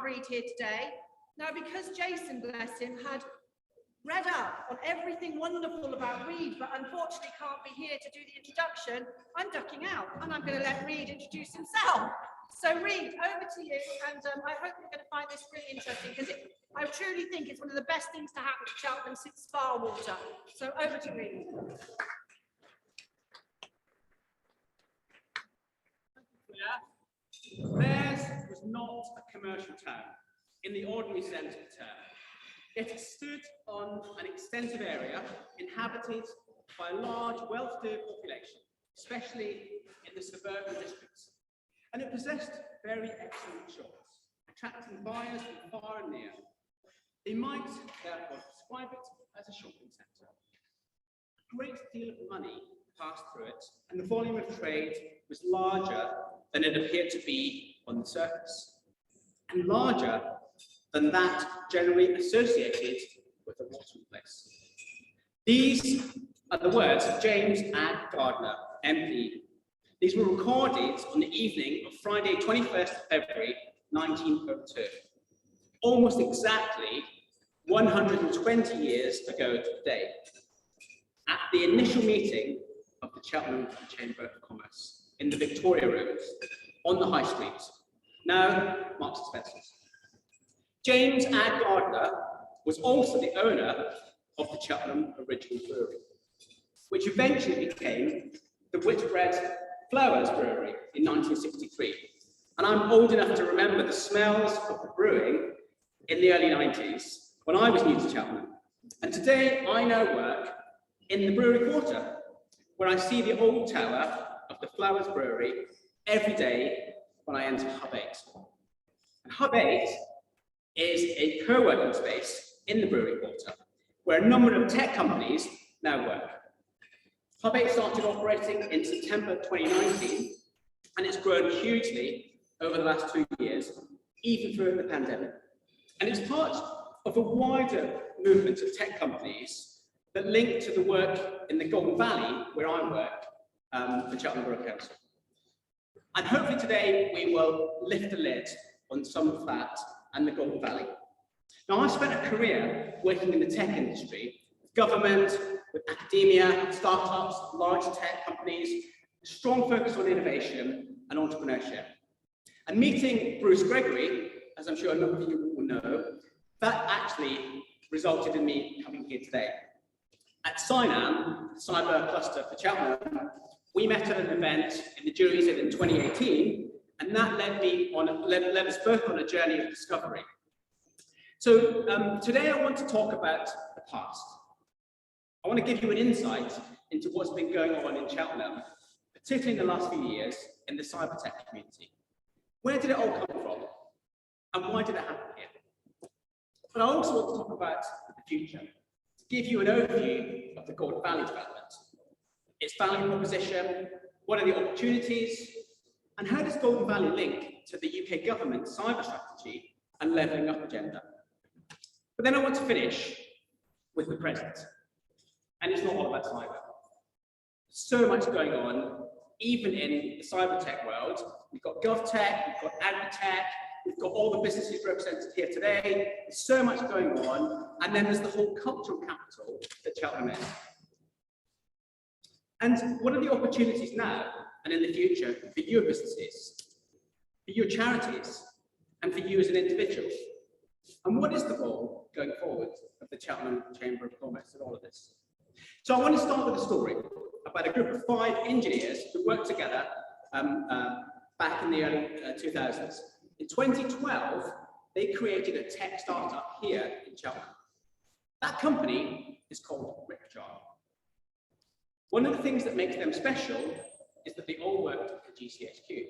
Reid here today. Now, because Jason, bless him, had read up on everything wonderful about Reid, but unfortunately can't be here to do the introduction, I'm ducking out and I'm going to let Reid introduce himself. So Reid, over to you, and I hope you're going to find this really interesting, because I truly think it's one of the best things to happen to Cheltenham since spa water. So over to Reid. Theirs was not a commercial town in the ordinary sense of the term. Yet it stood on an extensive area inhabited by a large, well-to-do population, especially in the suburban districts. And it possessed very excellent shops, attracting buyers from far and near. They might therefore describe it as a shopping centre. A great deal of money passed through it, and the volume of trade was larger than it appeared to be on the surface, and larger than that generally associated with a watering place. These are the words of James Agg Gardner, MP. These were recorded on the evening of Friday, 21st of February, 1902, almost exactly 120 years ago to the day, at the initial meeting of the Cheltenham Chamber of Commerce in the Victoria Rooms on the High Street, now Marks and Spencer's. James Agg Gardner was also the owner of the Cheltenham Original Brewery, which eventually became the Whitbread Flowers Brewery in 1963. And I'm old enough to remember the smells of the brewing in the early 90s when I was new to Cheltenham. And today I now work in the brewery quarter, where I see the old tower of the Flowers Brewery every day when I enter Hub 8. And Hub 8 is a co-working space in the brewery quarter, where a number of tech companies now work. Hub 8 started operating in September 2019, and it's grown hugely over the last 2 years, even through the pandemic. And it's part of a wider movement of tech companies that link to the work in the Golden Valley, where I work, for Cheltenham Borough Council. And hopefully today we will lift the lid on some of that and the Golden Valley. Now, I've spent a career working in the tech industry, with government, with academia, startups, large tech companies, a strong focus on innovation and entrepreneurship. And meeting Bruce Gregory, as I'm sure a number of you will know, that actually resulted in me coming here today. At CYNAM, Cyber Cluster for Cheltenham, we met at an event in the Jury's Inn in 2018, and that led us both on a journey of discovery. So today I want to talk about the past. I want to give you an insight into what's been going on in Cheltenham, particularly in the last few years in the cyber tech community. Where did it all come from? And why did it happen here? But I also want to talk about the future, to give you an overview of the Golden Valley development, its value proposition, what are the opportunities, and how does Golden Valley link to the UK government's cyber strategy and levelling up agenda. But then I want to finish with the present. And it's not all about cyber. So much going on, even in the cyber tech world. We've got GovTech, we've got AgriTech, we've got all the businesses represented here today. There's so much going on. And then there's the whole cultural capital that Cheltenham is. And what are the opportunities now and in the future for your businesses, for your charities, and for you as an individual? And what is the role going forward of the Cheltenham Chamber of Commerce in all of this? So I want to start with a story about a group of 5 engineers who worked together back in the early 2000s. In 2012, they created a tech startup here in Cheltenham. That company is called Rickjar. One of the things that makes them special is that they all worked at GCHQ,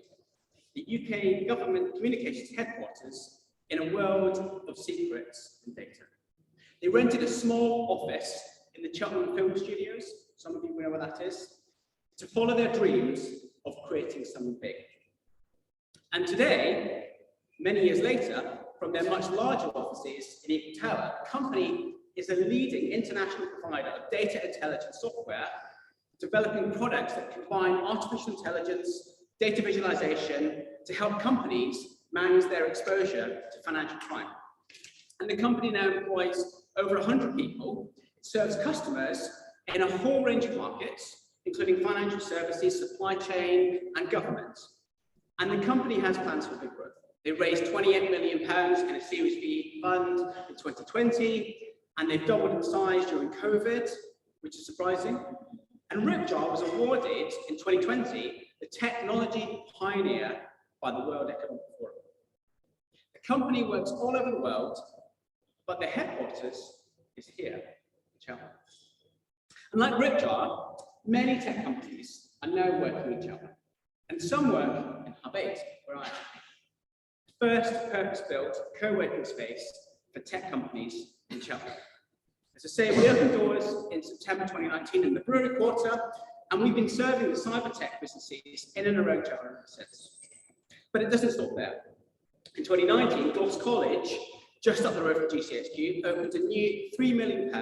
the UK government communications headquarters in a world of secrets and data. They rented a small office in the Cheltenham Film Studios, some of you know where that is, to follow their dreams of creating something big. And today, many years later, from their much larger offices in Eagle Tower, the company is a leading international provider of data intelligence software, developing products that combine artificial intelligence, data visualization to help companies manage their exposure to financial crime. And the company now employs over 100 people, serves customers in a whole range of markets, including financial services, supply chain, and government. And the company has plans for big growth. They raised £28 million in a Series B fund in 2020, and they've doubled in size during COVID, which is surprising. And Ripjar was awarded in 2020 the Technology Pioneer by the World Economic Forum. The company works all over the world, but their headquarters is here in Chelt. And like Ripjar, many tech companies are now working in Chelt, and some work in Hub 8, where I am. First purpose-built co-working space for tech companies in Chelt. As I say, we opened doors in September 2019 in the Brewery Quarter, and we've been serving the cyber tech businesses in and around Chelt since. But it doesn't stop there. In 2019, Gloss College, just up the road from GCHQ, opened a new £3 million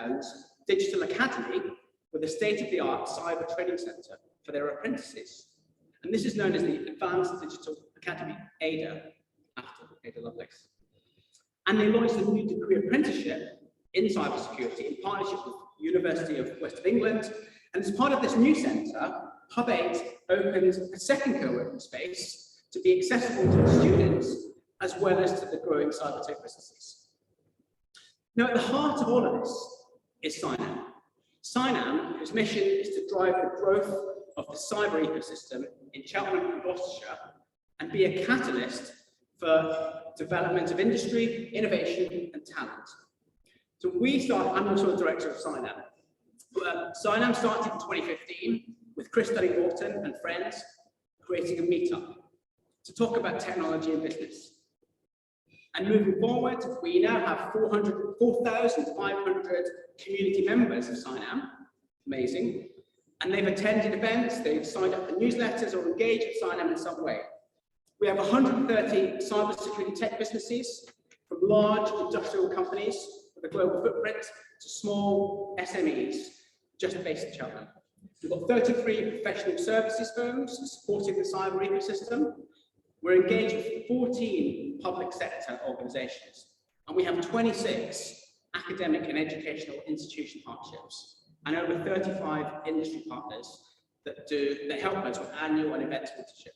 digital academy with a state-of-the-art cyber training centre for their apprentices. And this is known as the Advanced Digital Academy, ADA, after Ada Lovelace. And they launched a new degree apprenticeship in cybersecurity in partnership with the University of West of England. And as part of this new centre, Hub 8 opens a second co-working space to be accessible to the students as well as to the growing cyber tech businesses. Now, at the heart of all of this is Cynam. Cynam, whose mission is to drive the growth of the cyber ecosystem in Cheltenham and Gloucestershire and be a catalyst for development of industry, innovation, and talent. So I'm also a director of Cynam. Cynam started in 2015 with Chris Dunning-Morton and friends creating a meetup to talk about technology and business. And moving forward, we now have 4,500 community members of Cynam. Amazing. And they've attended events, they've signed up for newsletters or engaged with Cynam in some way. We have 130 cybersecurity tech businesses, from large industrial companies with a global footprint to small SMEs, just based in Cheltenham. We've got 33 professional services firms supporting the cyber ecosystem. We're engaged with 14 public sector organisations, and we have 26 academic and educational institution partnerships, and over 35 industry partners that help us with annual and event sponsorship.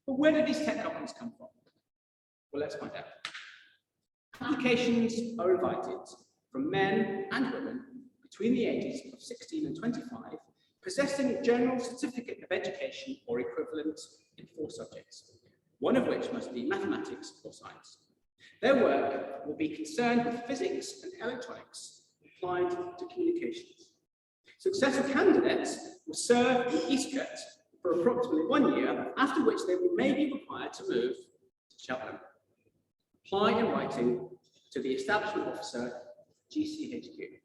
But where do these tech companies come from? Well, let's find out. Applications are invited from men and women between the ages of 16 and 25, possessing a general certificate of education or equivalent in 4 subjects, one of which must be mathematics or science. Their work will be concerned with physics and electronics applied to communications. Successful candidates will serve in Eastcote for approximately 1 year, after which they may be required to move to Cheltenham. Apply in writing to the Establishment Officer, GCHQ.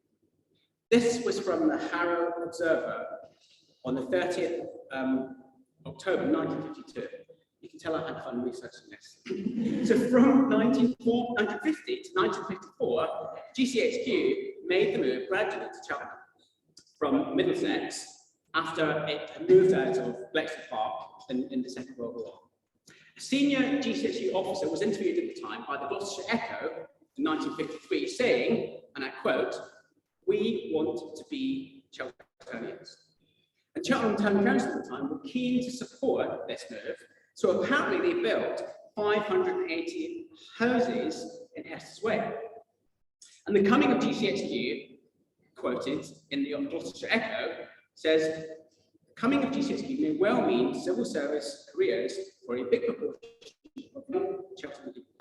This was from the Harrow Observer on the 30th October 1952. You can tell I had fun researching this. So from 1950 to 1954, GCHQ made the move gradually to Cheltenham from Middlesex after it had moved out of Bletchley Park in the Second World War. A senior GCHQ officer was interviewed at the time by the Gloucestershire Echo in 1953, saying, and I quote, "We want to be Cheltenians." And Cheltenham Town Council at the time were keen to support this move, so apparently they built 580 houses in Hester's Way. And the coming of GCHQ, quoted in the Gloucestershire Echo, says, "The coming of GCHQ may well mean civil service careers for a big proportion of young Cheltenham people."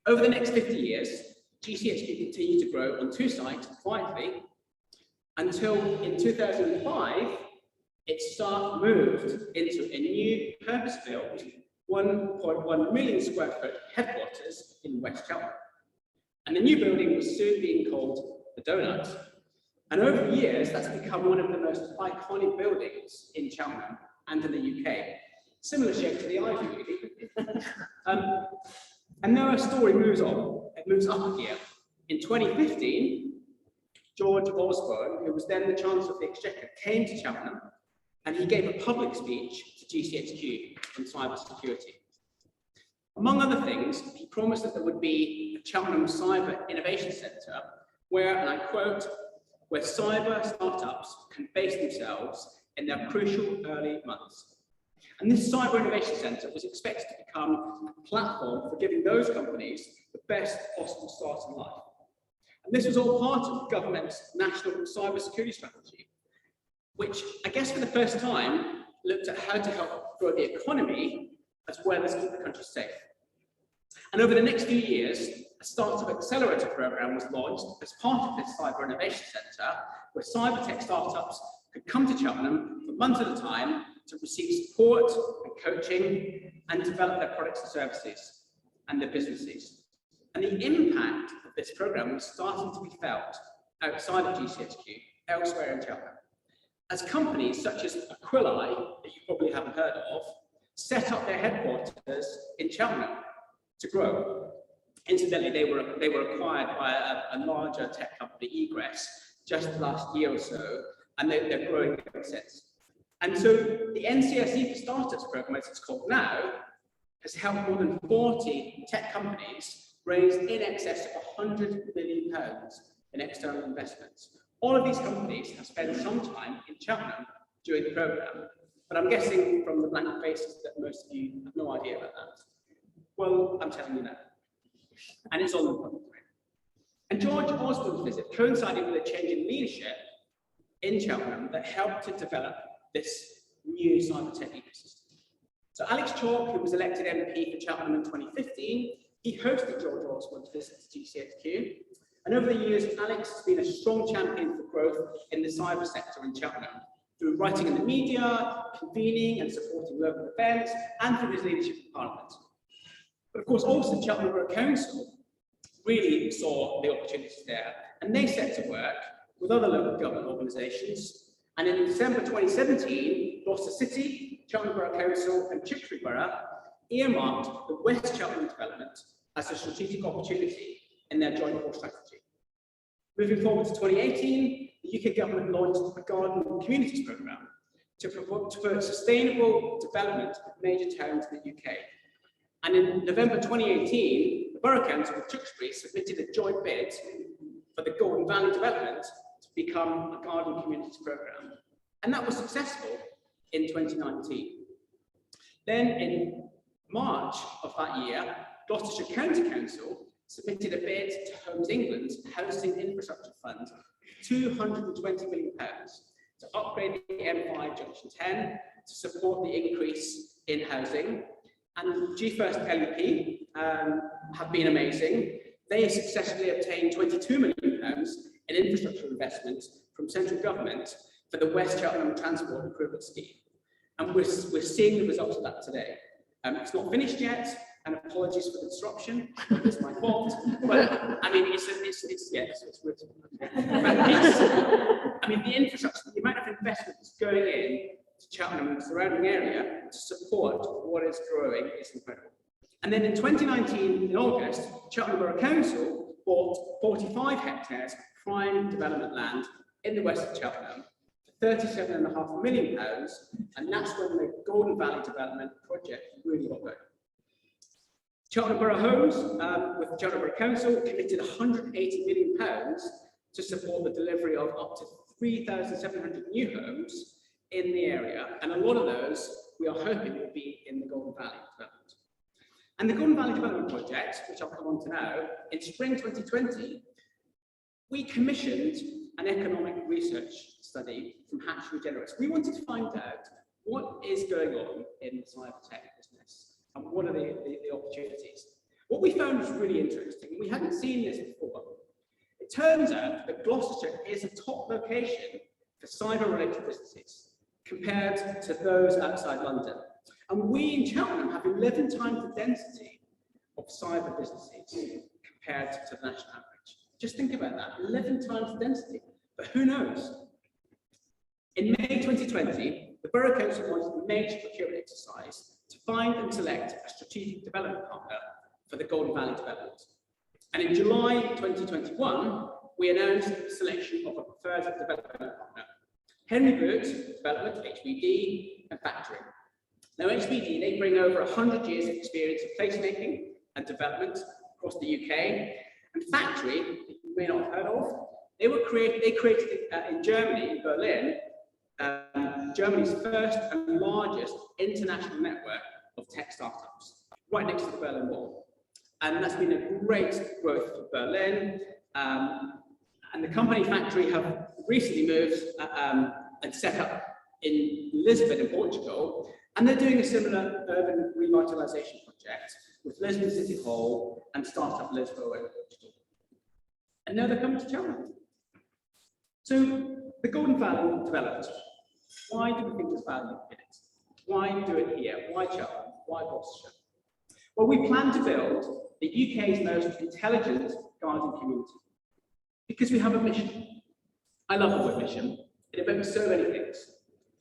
Over the next 50 years, GCHQ continued to grow on 2 sites quietly until in 2005, its staff moved into a new purpose-built 1.1 million square foot headquarters in West Cheltenham. And the new building was soon being called the Donut. And over the years, that's become one of the most iconic buildings in Cheltenham and in the UK. Similar shape to the Ivy, really. And now our story moves on. It moves up a gear. In 2015, George Osborne, who was then the Chancellor of the Exchequer, came to Cheltenham, and he gave a public speech to GCHQ on cybersecurity. Among other things, he promised that there would be a Cheltenham Cyber Innovation Centre where, and I quote, where cyber startups can base themselves in their crucial early months. And this Cyber Innovation Centre was expected to become a platform for giving those companies the best possible start in life. And this was all part of the government's national cyber security strategy, which I guess for the first time looked at how to help grow the economy as well as keep the country safe. And over the next few years, a Startup Accelerator program was launched as part of this Cyber Innovation Centre, where cyber tech startups could come to Cheltenham for months at a time to receive support and coaching and develop their products and services and their businesses. And the impact of this program was starting to be felt outside of GCHQ, elsewhere in Cheltenham, as companies such as Aquili, that you probably haven't heard of, set up their headquarters in Cheltenham to grow. Incidentally, they were acquired by a larger tech company, Egress, just last year or so, and they're growing ever since. And so the NCSE for Startups program, as it's called now, has helped more than 40 tech companies raise in excess of £100 million in external investments. All of these companies have spent some time in Cheltenham during the program, but I'm guessing from the blank faces that most of you have no idea about that. Well, I'm telling you now. And it's on the public domain. And George Osborne's visit coincided with a change in leadership in Cheltenham that helped to develop this new cyber tech ecosystem. So Alex Chalk, who was elected MP for Cheltenham in 2015, he hosted George Osborne's visit to GCHQ. And over the years, Alex has been a strong champion for growth in the cyber sector in Cheltenham, through writing in the media, convening and supporting local events, and through his leadership in Parliament. But of course, also Cheltenham Borough Council really saw the opportunities there, and they set to work with other local government organisations. And in December 2017, Gloucester City, Cheltenham Borough Council, and Tewkesbury Borough earmarked the West Cheltenham development as a strategic opportunity in their joint core strategy. Moving forward to 2018, the UK government launched a Garden Communities programme to promote sustainable development of major towns in the UK. And in November 2018, the Borough Council of Tewkesbury submitted a joint bid for the Golden Valley development to become a Garden Communities programme. And that was successful in 2019. Then in March of that year, Gloucestershire County Council submitted a bid to Homes England's Housing Infrastructure Fund, £220 million, to upgrade the M5 Junction 10 to support the increase in housing. And G1st LEP have been amazing. They successfully obtained £22 million in infrastructure investments from central government for the West Cheltenham Transport Improvement Scheme. And we're seeing the results of that today. It's not finished yet, and apologies for the disruption. It's my fault. But I mean, it's written. I mean, the infrastructure, the amount of investment that's going in to Cheltenham and the surrounding area to support what is growing is incredible. And then in 2019, in August, Cheltenham Borough Council bought 45 hectares of prime development land in the west of Cheltenham for £37.5 million, and that's when the Golden Valley development project really got going. Cheltenham Borough Homes, with Cheltenham Borough Council, committed £180 million to support the delivery of up to 3,700 new homes in the area, and a lot of those we are hoping will be in the Golden Valley development. And the Golden Valley Development Project, which I'll come on to now, in spring 2020, we commissioned an economic research study from Hatch Regenerates. We wanted to find out what is going on in the cyber tech business and what are the opportunities. What we found was really interesting, and we hadn't seen this before. It turns out that Gloucestershire is a top location for cyber-related businesses compared to those outside London. And we in Cheltenham have 11 times the density of cyber businesses compared to the national average. Just think about that, 11 times the density. But who knows? In May 2020, the Borough Council launched a major procurement exercise to find and select a strategic development partner for the Golden Valley development. And in July 2021, we announced the selection of a preferred development partner, Henry Boot Development, HBD, and Factoring. Now, HBD, they bring over 100 years of experience of placemaking and development across the UK. And Factory, that you may not have heard of, they created in Germany, in Berlin, Germany's first and largest international network of tech startups, right next to the Berlin Wall. And that's been a great growth for Berlin. And the company Factory have recently moved and set up in Lisbon in Portugal. And they're doing a similar urban revitalisation project with Lisbon City Hall and Startup Lisboa in Portugal. And now they're coming to Cheltenham. So the Golden Valley developed. Why do we think there's value in it? Why do it here? Why Cheltenham? Why Gloucestershire? Well, we plan to build the UK's most intelligent garden community because we have a mission. I love the word mission. It evokes so many things.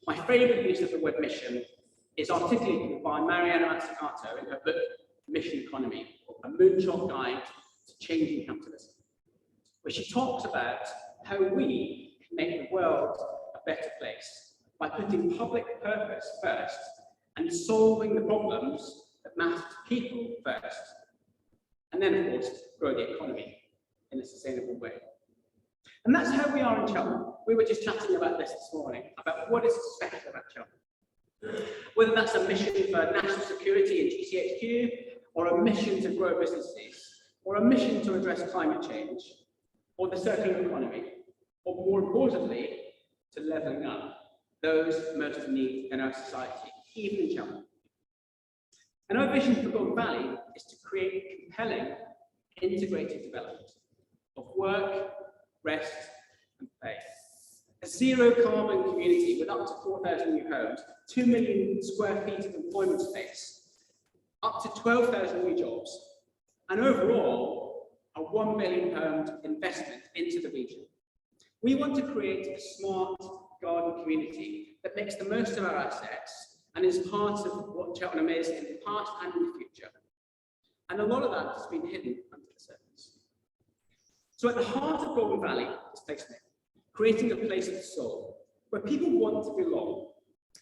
My favourite use of the word mission is articulated by Mariana Mazzucato in her book, Mission Economy, a moonshot guide to changing capitalism, where she talks about how we can make the world a better place by putting public purpose first and solving the problems that matter to people first. And then, of course, grow the economy in a sustainable way. And that's how we are in Cheltenham. We were just chatting about this morning, about what is special about Cheltenham. Whether that's a mission for national security in GCHQ, or a mission to grow businesses, or a mission to address climate change, or the circular economy, or more importantly, to levelling up those most in need in our society, even in Cheltenham. And our vision for Golden Valley is to create compelling, integrated development of work, rest, and play. A zero-carbon community with up to 4,000 new homes, 2 million square feet of employment space, up to 12,000 new jobs, and overall, a £1 billion investment into the region. We want to create a smart garden community that makes the most of our assets and is part of what Cheltenham is in the past and in the future. And a lot of that has been hidden under the surface. So at the heart of Golden Valley is placemaking, creating a place of the soul, where people want to belong.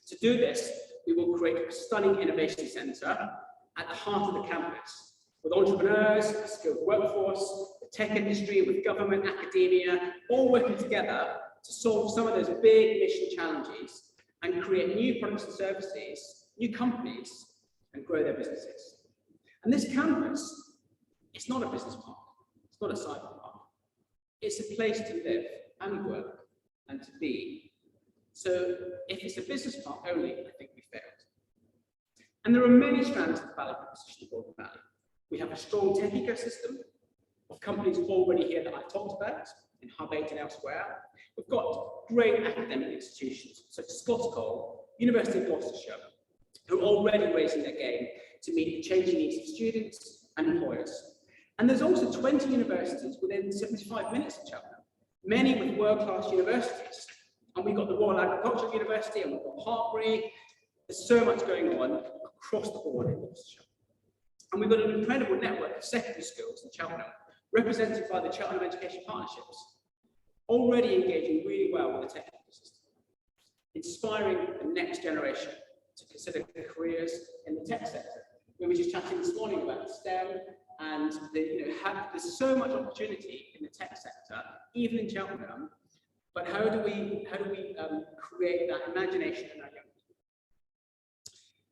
To do this, we will create a stunning innovation centre at the heart of the campus, with entrepreneurs, a skilled workforce, the tech industry, with government, academia, all working together to solve some of those big mission challenges and create new products and services, new companies, and grow their businesses. And this campus, it's not a business park, it's not a cyber park. It's a place to live and work and to be. So if it's a business park only, I think we failed. And there are many strands of the value proposition of Golden Valley. We have a strong tech ecosystem of companies already here that I've talked about, in Hub 8 and elsewhere. We've got great academic institutions such as Scots Cole, University of Gloucestershire, who are already raising their game to meet the changing needs of students and employers. And there's also 20 universities within 75 minutes of Cheltenham, many with world-class universities. And we've got the Royal Agricultural University, and we've got Hartbury. There's so much going on across the board in Gloucestershire. And we've got an incredible network of secondary schools in Cheltenham, represented by the Cheltenham Education Partnerships, already engaging really well with the tech ecosystem, inspiring the next generation to consider careers in the tech sector. We were just chatting this morning about STEM, and there's so much opportunity in the tech sector, even in Cheltenham. But how do we create that imagination in our young people?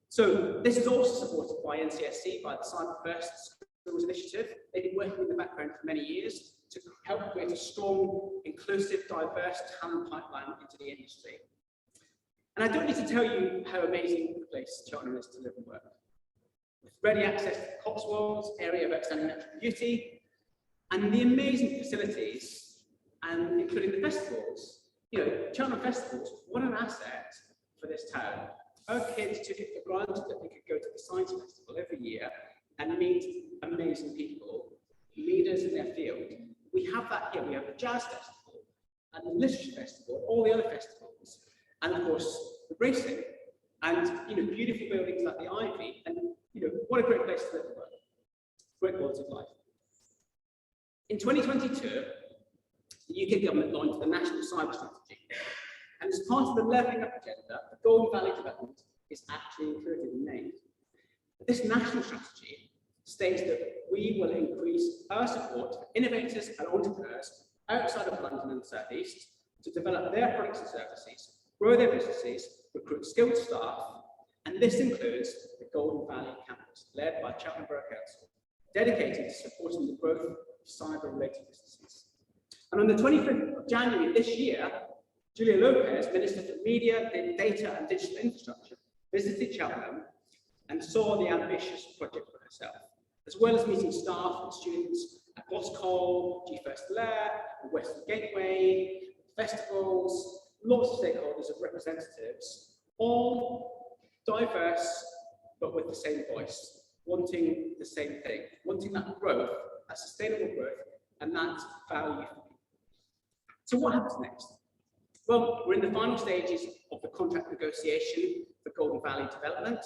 So this is also supported by NCSC, by the Cyber First Schools Initiative. They've been working in the background for many years to help create a strong, inclusive, diverse talent pipeline into the industry. And I don't need to tell you how amazing a place Cheltenham is to live and work. With ready access to the Cotswolds, area of outstanding natural beauty, and the amazing facilities, and including the festivals. Cheltenham Festivals, what an asset for this town. Our kids took it for granted that they could go to the Science Festival every year and meet amazing people, leaders in their field. We have that here. We have the Jazz Festival and the Literature Festival, all the other festivals, and of course the racing, and beautiful buildings like the Ivy, and what a great place to live and work. Great quality of life. In 2022, the UK government launched the National Cyber Strategy, and as part of the levelling up agenda, the Golden Valley development is actually included and named. This national strategy states that we will increase our support for innovators and entrepreneurs outside of London and the South East to develop their products and services, grow their businesses, recruit skilled staff, and this includes the Golden Valley campus, led by Cheltenham Borough Council, dedicated to supporting the growth of cyber-related businesses. And on the 25th of January this year, Julia Lopez, Minister for Media, Data and Digital Infrastructure, visited Cheltenham and saw the ambitious project for herself, as well as meeting staff and students at Boscol, G1st Lair, the Western Gateway, festivals, lots of stakeholders and representatives, all diverse but with the same voice, wanting the same thing, wanting that growth, that sustainable growth, and that value for people. So what happens next? Well, we're in the final stages of the contract negotiation for Golden Valley development.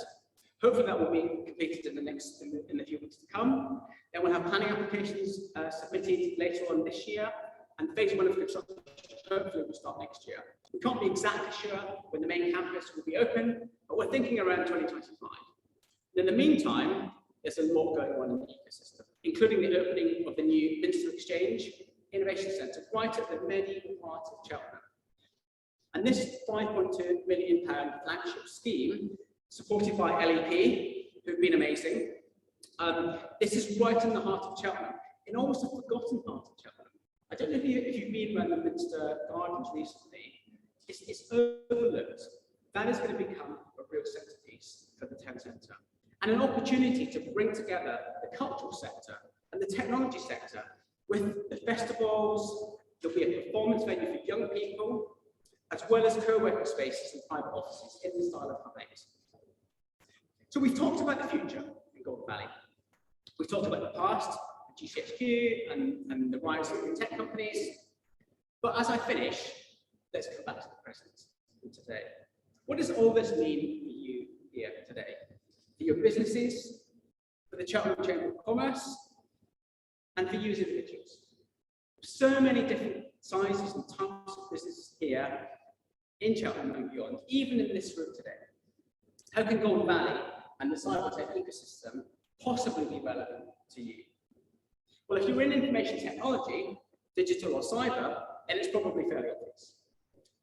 Hopefully that will be completed in the few weeks to come. Then we'll have planning applications submitted later on this year, and phase 1 of construction hopefully will start next year. We can't be exactly sure when the main campus will be open, but we're thinking around 2025. In the meantime, there's a lot going on in the ecosystem, including the opening of the new Minster Exchange Innovation Centre right at the medieval heart of Cheltenham. And this £5.2 million flagship scheme, supported by LEP, who've been amazing, this is right in the heart of Cheltenham, in almost a forgotten part of Cheltenham. I don't know if you've been around the Minster Gardens recently. It's overlooked. That is going to become a real centrepiece for the town centre, and an opportunity to bring together the cultural sector and the technology sector with the festivals. There'll be a performance venue for young people, as well as co-working spaces and private offices in the style of Hub 8. So we've talked about the future in Golden Valley. We've talked about the past, GCHQ and the rise of the tech companies. But as I finish, let's come back to the present and today. What does all this mean for you here today? For your businesses, for the Cheltenham Chamber of Commerce, and for you as individuals? So many different sizes and types of businesses here in Cheltenham and beyond, even in this room today. How can Golden Valley and the cyber-tech ecosystem possibly be relevant to you? Well, if you're in information technology, digital or cyber, then it's probably fairly obvious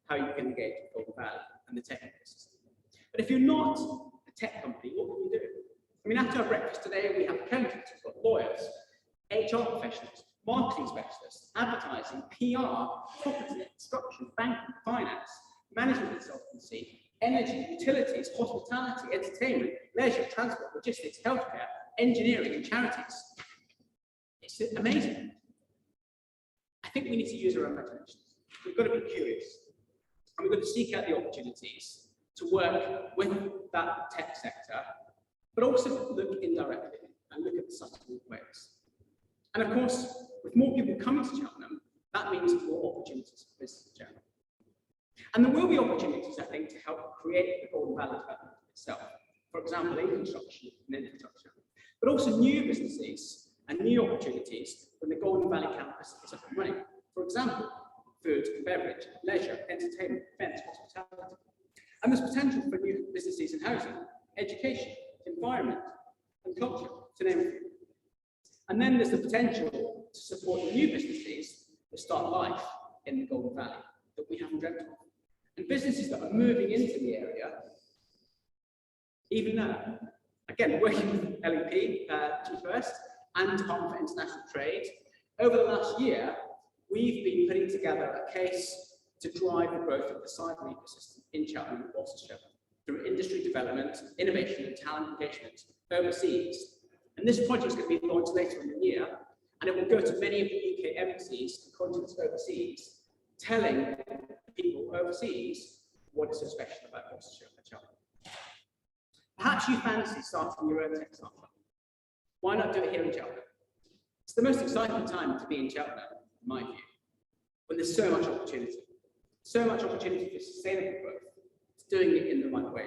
how you can engage with Golden Valley and the tech ecosystem. But if you're not a tech company, what can you do? I mean, after our breakfast today, we have accountants, we've got lawyers, HR professionals, marketing specialists, advertising, PR, property, construction, banking, finance, management consultancy, energy, utilities, hospitality, entertainment, leisure, transport, logistics, healthcare, engineering, and charities. It's amazing. I think we need to use our imaginations. We've got to be curious, and we've got to seek out the opportunities to work with that tech sector, but also look indirectly and look at the subtle ways. And of course, with more people coming to Cheltenham, that means more opportunities for business in Cheltenham. And there will be opportunities, I think, to help create the Golden Valley development itself. For example, in construction and infrastructure, but also new businesses and new opportunities when the Golden Valley campus is up and running. For example, food and beverage, leisure, entertainment, events, hospitality. And there's potential for new businesses in housing, education, environment, and culture, to name a few. And then there's the potential to support the new businesses that start life in the Golden Valley that we haven't dreamt of. And businesses that are moving into the area, even now. Again, working with LEP, G1st, and Department for International Trade, over the last year, we've been putting together a case to drive the growth of the cyber ecosystem in Cheltenham and Gloucestershire through industry development, innovation, and talent engagement overseas. And this project is going to be launched later in the year, and it will go to many of the UK embassies and consulate overseas, telling people overseas what is so special about Gloucestershire and Cheltenham. Perhaps you fancy starting your own tech startup. Why not do it here in Cheltenham? It's the most exciting time to be in Cheltenham, in my view, when there's so much opportunity for sustainable growth. It's doing it in the right way.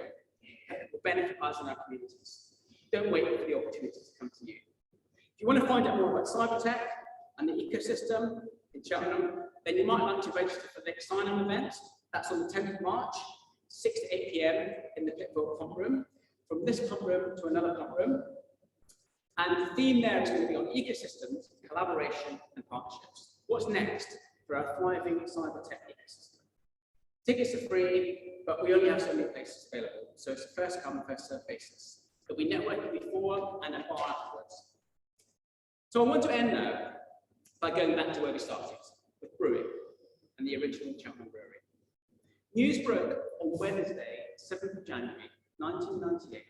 It will benefit us and our communities. Don't wait for the opportunities to come to you. If you want to find out more about cyber tech and the ecosystem in Cheltenham, then you might like to register for the next sign-on event. That's on the 10th of March, 6 to 8 p.m. in the Pitbull pump room, from this pump room to another pump room. And the theme there is going to be on ecosystems, collaboration, and partnerships. What's next for our thriving cyber tech ecosystem? Tickets are free, but we only have so many places available, so it's a first come, first served basis. There'll be networking before and a bar afterwards. So I want to end now by going back to where we started, with brewing and the original Cheltenham Brewery. News broke on Wednesday, 7th of January, 1998,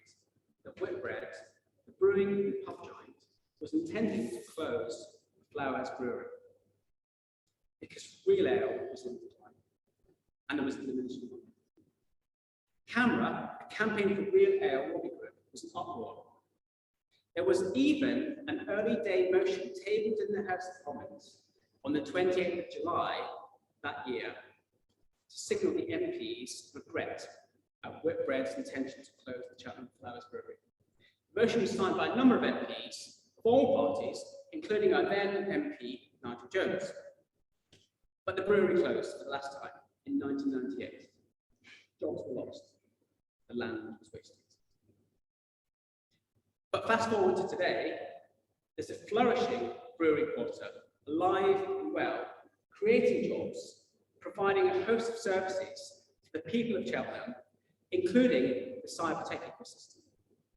that Whitbread, the brewing and pub giant, was intending to close Flowers Brewery because real ale was in decline and there was a diminishing demand. CAMRA, a campaign for real ale lobby group, was an uproar. There was even an early day motion tabled in the House of Commons on the 28th of July that year to signal the MPs' regret at Whitbread's intention to close the Cheltenham Flowers Brewery. The motion was signed by a number of MPs of all parties, including our then MP, Nigel Jones. But the brewery closed for the last time in 1998. Jobs were lost. The land was wasted. But fast forward to today, there's a flourishing brewery quarter, alive and well, creating jobs, providing a host of services to the people of Cheltenham, including the cyber tech ecosystem.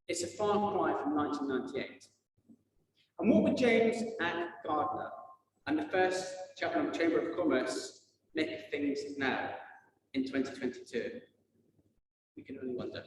It's a far cry from 1998. And what would James and Gardner and the first Cheltenham Chamber of Commerce make of things now in 2022? We can only wonder.